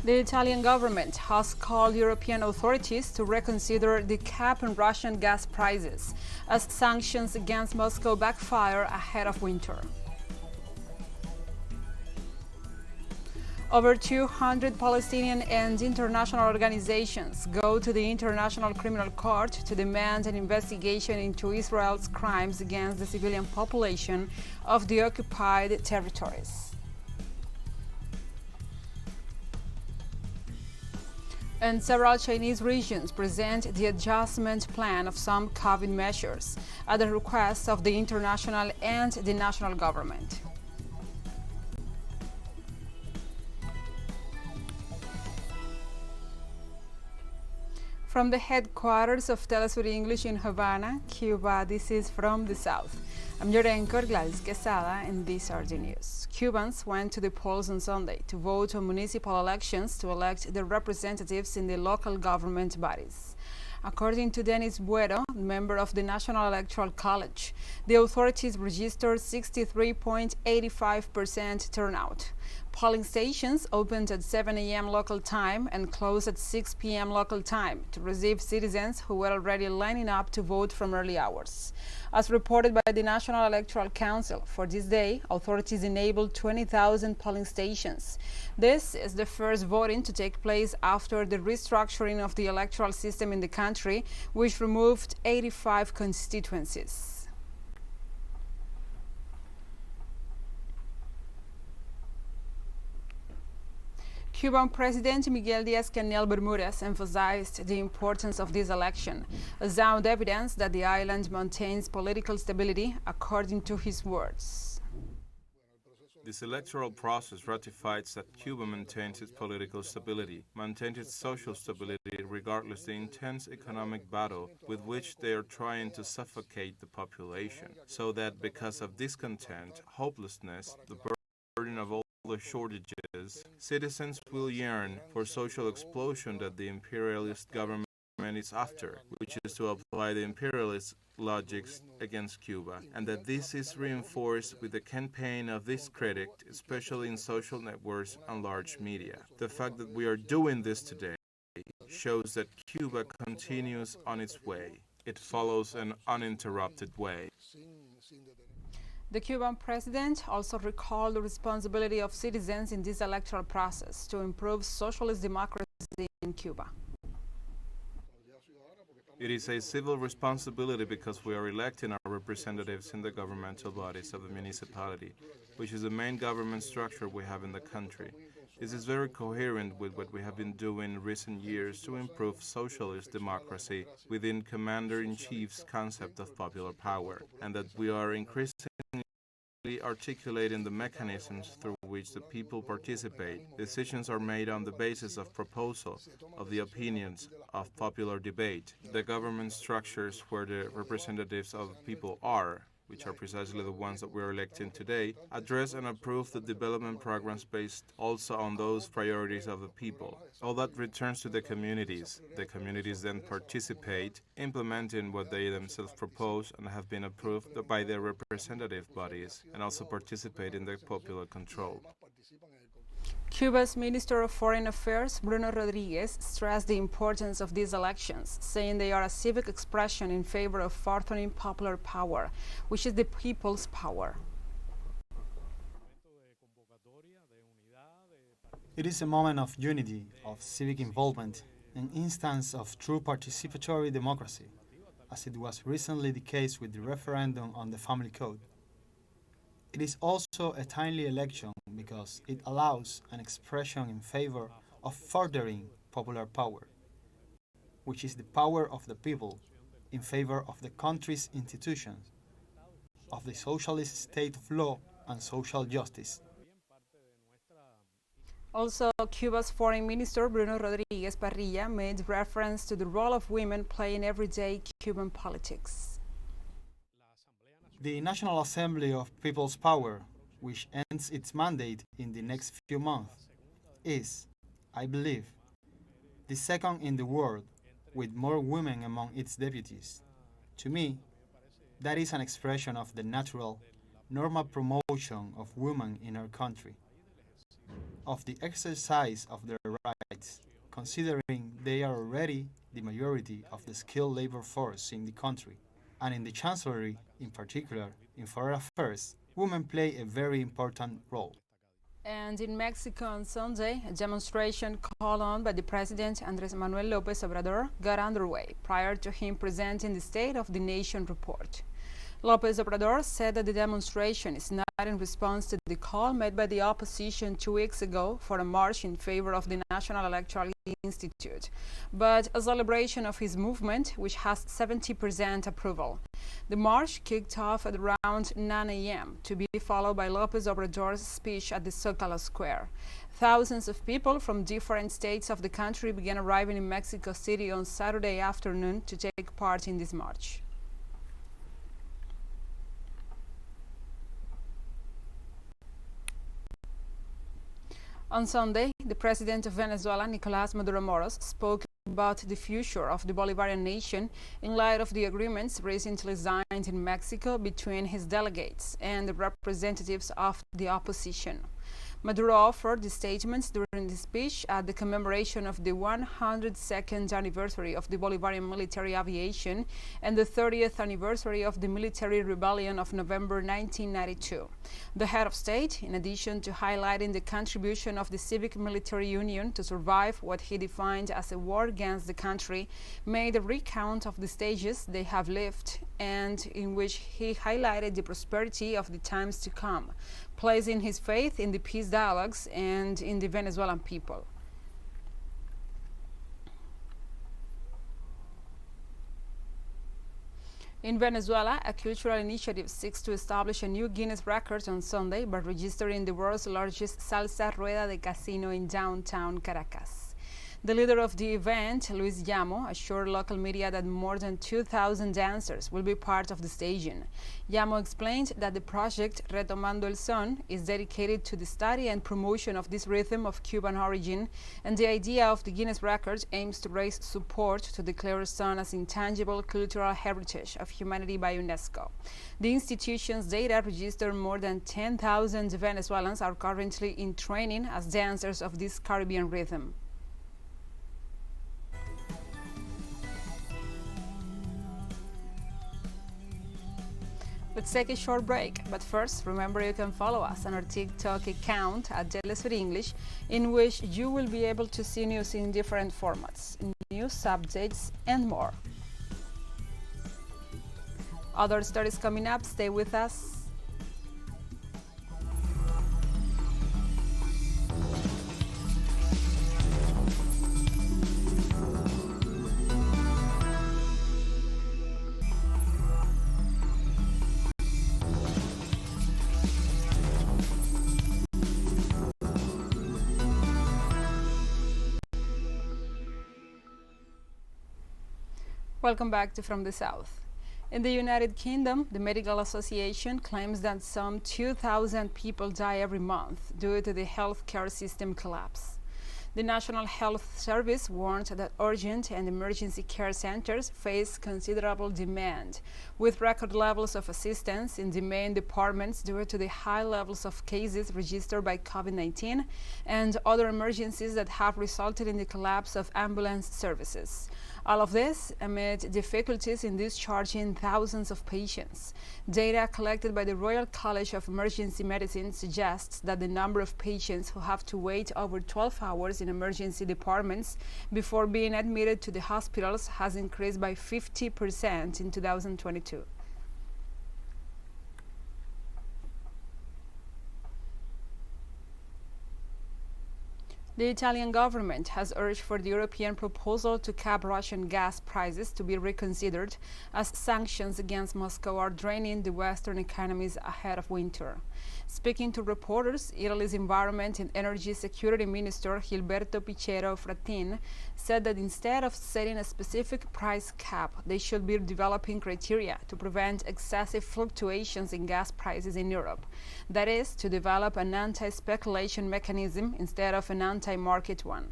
The Italian government has called European authorities to reconsider the cap on Russian gas prices as sanctions against Moscow backfire ahead of winter. Over 200 Palestinian and international organizations go to the International Criminal Court to demand an investigation into Israel's crimes against the civilian population of the occupied territories. And several Chinese regions present the adjustment plan of some COVID measures at the request of the international and the national government. From the headquarters of TeleSUR English in Havana, Cuba, this is From the South. I'm your anchor, Gladys Quesada, and these are the news. Cubans went to the polls on Sunday to vote on municipal elections to elect their representatives in the local government bodies. According to Dennis Buero, member of the National Electoral College, the authorities registered 63.85% turnout. Polling stations opened at 7 a.m. local time and closed at 6 p.m. local time to receive citizens who were already lining up to vote from early hours. As reported by the National Electoral Council, for this day, authorities enabled 20,000 polling stations. This is the first voting to take place after the restructuring of the electoral system in the country, which removed 85 constituencies. Cuban President Miguel Díaz-Canel Bermúdez emphasized the importance of this election as sound evidence that the island maintains political stability, according to his words. This electoral process ratifies that Cuba maintains its political stability, maintains its social stability regardless of the intense economic battle with which they are trying to suffocate the population, so that because of discontent, hopelessness, the burden of all the shortages, citizens will yearn for social explosion that the imperialist government is after, which is to apply the imperialist logics against Cuba, and that this is reinforced with the campaign of this critic, especially in social networks and large media. The fact that we are doing this today shows that Cuba continues on its way. It follows an uninterrupted way. The Cuban president also recalled the responsibility of citizens in this electoral process to improve socialist democracy in Cuba. It is a civil responsibility because we are electing our representatives in the governmental bodies of the municipality, which is the main government structure we have in the country. This is very coherent with what we have been doing in recent years to improve socialist democracy within Commander-in-Chief's concept of popular power, and that we are increasingly articulating the mechanisms through which the people participate. Decisions are made on the basis of proposal, of the opinions, of popular debate. The government structures where the representatives of the people are, which are precisely the ones that we are electing today, address and approve the development programs based also on those priorities of the people. All that returns to the communities. The communities then participate, implementing what they themselves propose and have been approved by their representative bodies, and also participate in the popular control. Cuba's Minister of Foreign Affairs, Bruno Rodriguez, stressed the importance of these elections, saying they are a civic expression in favor of furthering popular power, which is the people's power. It is a moment of unity, of civic involvement, an instance of true participatory democracy, as it was recently the case with the referendum on the Family Code. It is also a timely election because it allows an expression in favor of furthering popular power, which is the power of the people in favor of the country's institutions, of the socialist state of law and social justice. Also, Cuba's Foreign Minister Bruno Rodriguez Parrilla made reference to the role of women playing everyday Cuban politics. The National Assembly of People's Power, which ends its mandate in the next few months, is, I believe, the second in the world with more women among its deputies. To me, that is an expression of the natural, normal promotion of women in our country. of the exercise of their rights, considering they are already the majority of the skilled labor force in the country. And in the Chancellery, in particular, in foreign affairs, women play a very important role. And in Mexico on Sunday, a demonstration called on by the President Andrés Manuel López Obrador got underway prior to him presenting the State of the Nation report. López Obrador said that the demonstration is not in response to the call made by the opposition 2 weeks ago for a march in favor of the National Electoral Institute, but a celebration of his movement, which has 70% approval. The march kicked off at around 9 a.m. to be followed by López Obrador's speech at the Zócalo Square. Thousands of people from different states of the country began arriving in Mexico City on Saturday afternoon to take part in this march. On Sunday, the president of Venezuela, Nicolás Maduro Moros, spoke about the future of the Bolivarian nation in light of the agreements recently signed in Mexico between his delegates and the representatives of the opposition. Maduro offered the statements during the speech at the commemoration of the 102nd anniversary of the Bolivarian military aviation and the 30th anniversary of the military rebellion of November 1992. The head of state, in addition to highlighting the contribution of the civic military union to survive what he defined as a war against the country, made a recount of the stages they have lived and in which he highlighted the prosperity of the times to come, placing his faith in the peace dialogues and in the Venezuelan people. In Venezuela, a cultural initiative seeks to establish a new Guinness record on Sunday by registering the world's largest salsa rueda de casino in downtown Caracas. The leader of the event, Luis Llamo, assured local media that more than 2,000 dancers will be part of the staging. Llamo explained that the project Retomando el Son is dedicated to the study and promotion of this rhythm of Cuban origin, and the idea of the Guinness record aims to raise support to declare son as intangible cultural heritage of humanity by UNESCO. The institution's data register more than 10,000 Venezuelans are currently in training as dancers of this Caribbean rhythm. Let's take a short break, but first, remember you can follow us on our TikTok account at TeleSUR English, in which you will be able to see news in different formats, news updates, and more. Other stories coming up, stay with us. Welcome back to From the South. In the United Kingdom, the Medical Association claims that some 2,000 people die every month due to the healthcare system collapse. The National Health Service warned that urgent and emergency care centers face considerable demand, with record levels of assistance in the main departments due to the high levels of cases registered by COVID-19 and other emergencies that have resulted in the collapse of ambulance services. All of this amid difficulties in discharging thousands of patients. Data collected by the Royal College of Emergency Medicine suggests that the number of patients who have to wait over 12 hours in emergency departments before being admitted to the hospitals has increased by 50% in 2022. The Italian government has urged for the European proposal to cap Russian gas prices to be reconsidered, as sanctions against Moscow are draining the Western economies ahead of winter. Speaking to reporters, Italy's Environment and Energy Security Minister Gilberto Pichero Fratin said that instead of setting a specific price cap, they should be developing criteria to prevent excessive fluctuations in gas prices in Europe. That is, to develop an anti-speculation mechanism instead of an anti-market one.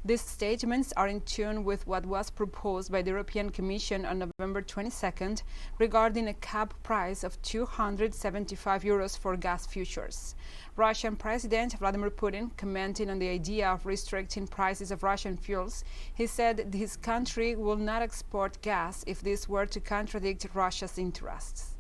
These statements are in tune with what was proposed by the European Commission on November 22nd regarding a cap price of €275 for gas futures. Russian President Vladimir Putin, commenting on the idea of restricting prices of Russian fuels, he said his country will not export gas if this were to contradict Russia's interests.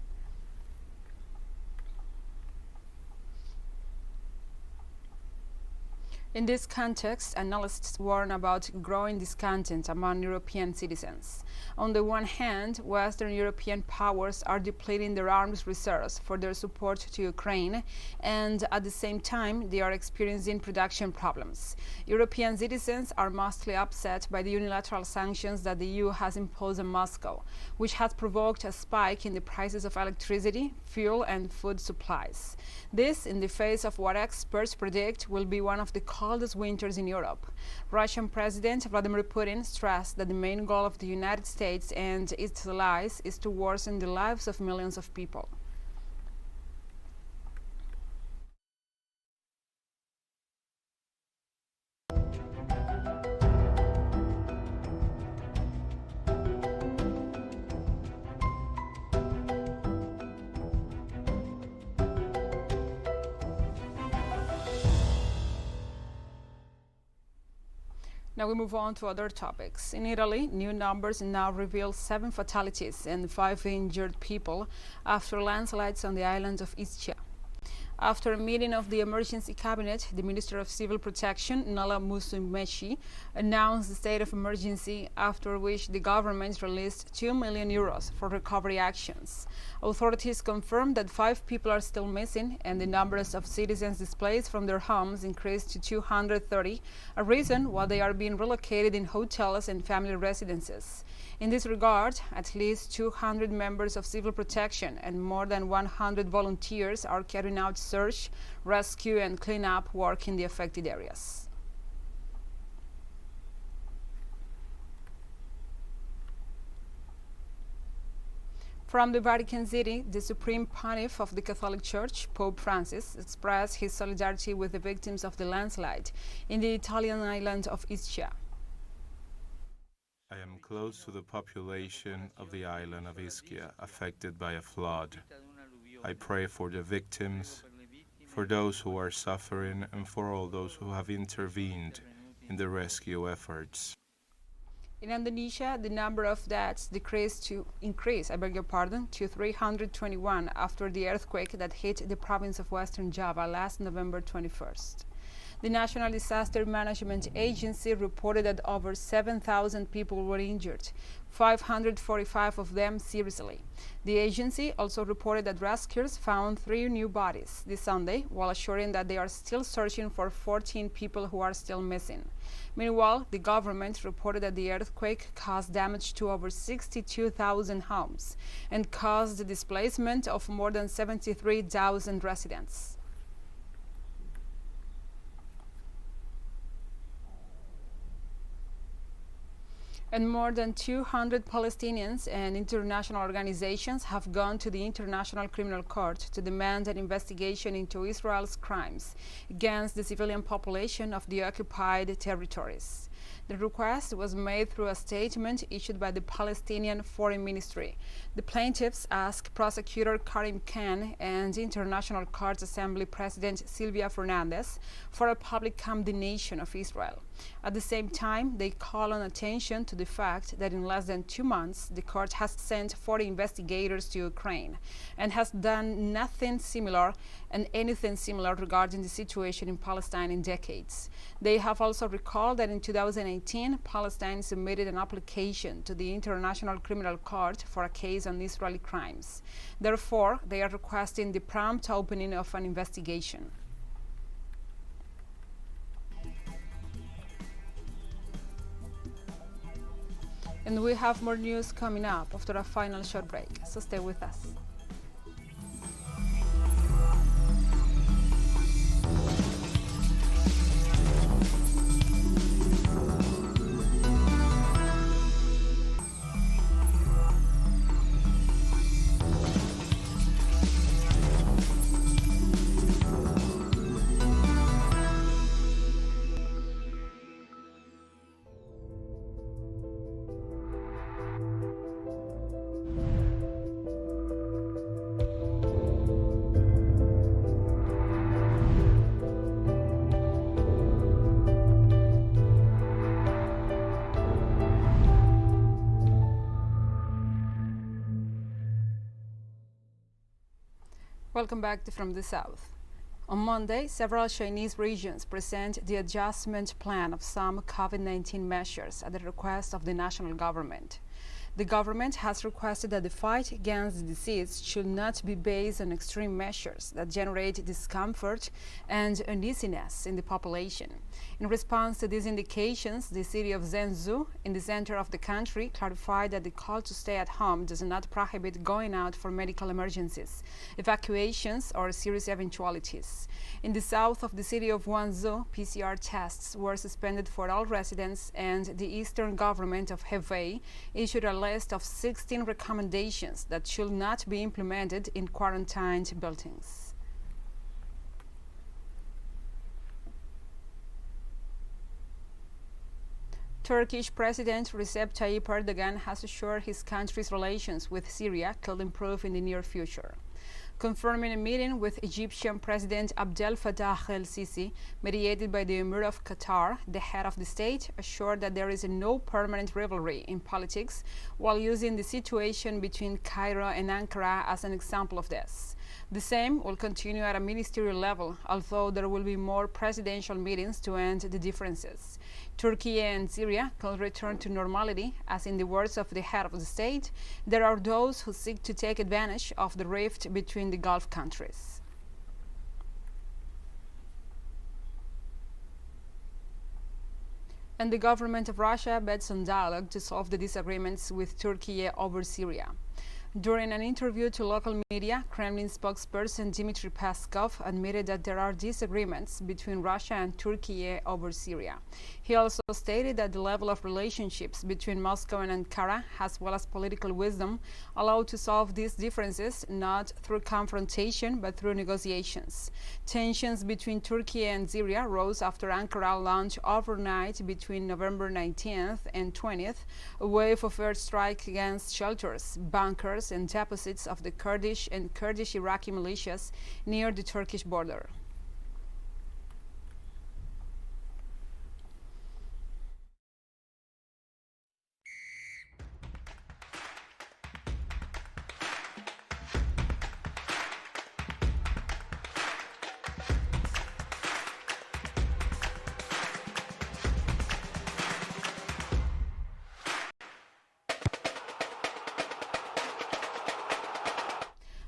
In this context, analysts warn about growing discontent among European citizens. On the one hand, Western European powers are depleting their arms reserves for their support to Ukraine, and at the same time, they are experiencing production problems. European citizens are mostly upset by the unilateral sanctions that the EU has imposed on Moscow, which has provoked a spike in the prices of electricity, fuel, and food supplies. This, in the face of what experts predict will be one of the coldest winters in Europe. Russian President Vladimir Putin stressed that the main goal of the United States and its allies is to worsen the lives of millions of people. Now we move on to other topics. In Italy, new numbers now reveal 7 fatalities and 5 injured people after landslides on the island of Ischia. After a meeting of the emergency cabinet, the Minister of Civil Protection, Nala Musumeci, announced the state of emergency, after which the government released €2 million for recovery actions. Authorities confirmed that 5 people are still missing, and the numbers of citizens displaced from their homes increased to 230, a reason why they are being relocated in hotels and family residences. In this regard, at least 200 members of civil protection and more than 100 volunteers are carrying out search, rescue, and cleanup work in the affected areas. From the Vatican City, the Supreme Pontiff of the Catholic Church, Pope Francis, expressed his solidarity with the victims of the landslide in the Italian island of Ischia. I am close to the population of the island of Ischia affected by a flood. I pray for the victims, for those who are suffering, and for all those who have intervened in the rescue efforts. In Indonesia, the number of deaths increased to 321 after the earthquake that hit the province of Western Java last November 21st. The National Disaster Management Agency reported that over 7,000 people were injured, 545 of them seriously. The agency also reported that rescuers found 3 new bodies this Sunday, while assuring that they are still searching for 14 people who are still missing. Meanwhile, the government reported that the earthquake caused damage to over 62,000 homes and caused the displacement of more than 73,000 residents. And more than 200 Palestinians and international organizations have gone to the International Criminal Court to demand an investigation into Israel's crimes against the civilian population of the occupied territories. The request was made through a statement issued by the Palestinian Foreign Ministry. The plaintiffs asked prosecutor Karim Khan and International Court Assembly President Silvia Fernandez for a public condemnation of Israel. At the same time, they call on attention to the fact that in less than 2 months, the court has sent 40 investigators to Ukraine and has done anything similar regarding the situation in Palestine in decades. They have also recalled that in 2018, Palestine submitted an application to the International Criminal Court for a case on Israeli crimes. Therefore, they are requesting the prompt opening of an investigation. And we have more news coming up after a final short break, so stay with us. Welcome back to From the South. On Monday, several Chinese regions present the adjustment plan of some COVID-19 measures at the request of the national government. The government has requested that the fight against the disease should not be based on extreme measures that generate discomfort and uneasiness in the population. In response to these indications, the city of Zhengzhou, in the center of the country, clarified that the call to stay at home does not prohibit going out for medical emergencies, evacuations, or serious eventualities. In the south of the city of Guangzhou, PCR tests were suspended for all residents, and the eastern government of Hebei issued a list of 16 recommendations that should not be implemented in quarantined buildings. Turkish President Recep Tayyip Erdogan has assured his country's relations with Syria could improve in the near future. Confirming a meeting with Egyptian President Abdel Fattah el-Sisi, mediated by the Emir of Qatar, the head of the state assured that there is no permanent rivalry in politics, while using the situation between Cairo and Ankara as an example of this. The same will continue at a ministerial level, although there will be more presidential meetings to end the differences. Turkey and Syria could return to normality, as in the words of the head of the state, there are those who seek to take advantage of the rift between the Gulf countries. And the government of Russia bets on dialogue to solve the disagreements with Turkey over Syria. During an interview to local media, Kremlin spokesperson Dmitry Peskov admitted that there are disagreements between Russia and Turkey over Syria. He also stated that the level of relationships between Moscow and Ankara, as well as political wisdom, allow to solve these differences not through confrontation but through negotiations. Tensions between Turkey and Syria rose after Ankara launched overnight between November 19th and 20th a wave of airstrikes against shelters, bunkers, and deposits of the Kurdish and Kurdish-Iraqi militias near the Turkish border.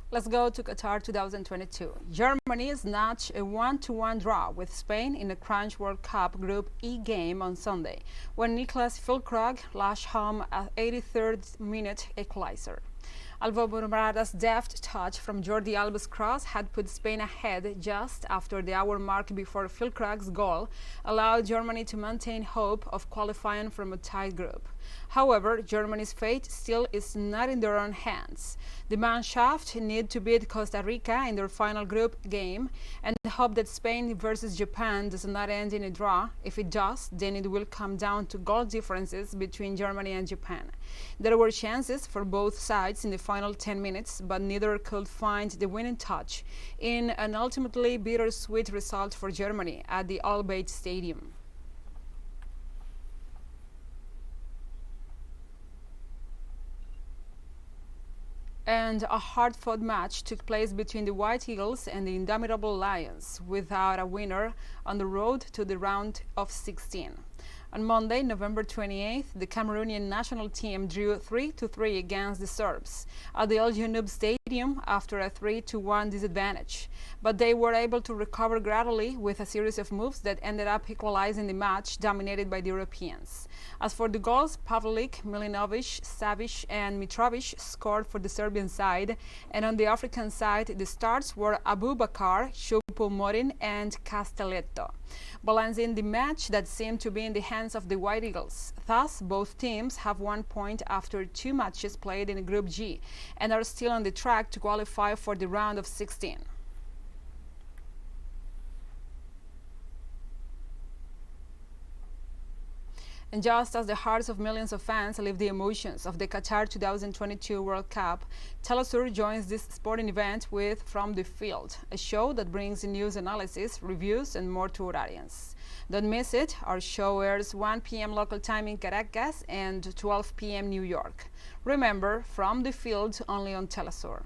Let's go to Qatar 2022. Germany snatched a 1-1 draw with Spain in the Crunch World Cup Group E game on Sunday, when Niklas Füllkrug lashed home an 83rd minute equalizer. Alvaro Morata's deft touch from Jordi Alba's cross had put Spain ahead just after the hour mark before Füllkrug's goal allowed Germany to maintain hope of qualifying from a tight group. However, Germany's fate still is not in their own hands. The Mannschaft need to beat Costa Rica in their final group game and hope that Spain versus Japan does not end in a draw. If it does, then it will come down to goal differences between Germany and Japan. There were chances for both sides in the final 10 minutes, but neither could find the winning touch in an ultimately bittersweet result for Germany at the Al-Bayt Stadium. And a hard-fought match took place between the White Eagles and the Indomitable Lions, without a winner on the road to the round of 16. On Monday, November 28th, the Cameroonian national team drew 3-3 against the Serbs at the El Janoub Stadium after a 3-1 disadvantage. But they were able to recover gradually with a series of moves that ended up equalizing the match, dominated by the Europeans. As for the goals, Pavlic, Milinovic, Savic, and Mitrovic scored for the Serbian side, and on the African side, the starts were Abubakar, Choupo-Moting, and Castelletto, balancing the match that seemed to be in the hands of the White Eagles. Thus, both teams have 1 point after 2 matches played in Group G and are still on the track to qualify for the round of 16. And just as the hearts of millions of fans live the emotions of the Qatar 2022 World Cup, TeleSUR joins this sporting event with From the Field, a show that brings news analysis, reviews, and more to our audience. Don't miss it. Our show airs 1 p.m. local time in Caracas and 12 p.m. New York. Remember, From the Field only on TeleSUR.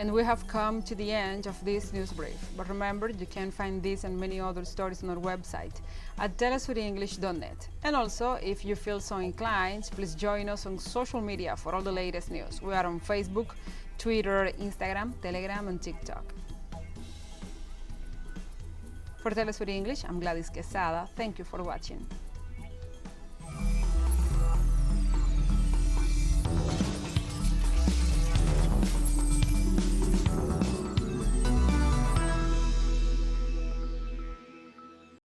And we have come to the end of this news brief. But remember, you can find this and many other stories on our website at telesurenglish.net. And also, if you feel so inclined, please join us on social media for all the latest news. We are on Facebook, Twitter, Instagram, Telegram, and TikTok. For TeleSUR English, I'm Gladys Quesada. Thank you for watching.